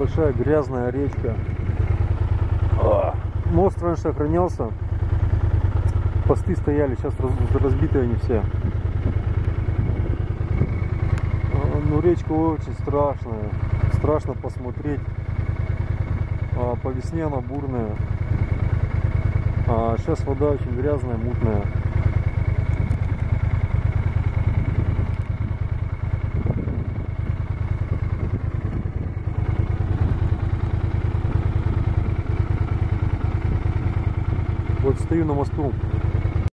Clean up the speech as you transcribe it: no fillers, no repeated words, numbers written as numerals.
большая грязная речка. Мост раньше охранялся, посты стояли, сейчас разбиты они все. Ну, речка очень страшная, страшно посмотреть. По весне она бурная, а сейчас вода очень грязная, мутная. Вот стою на мосту.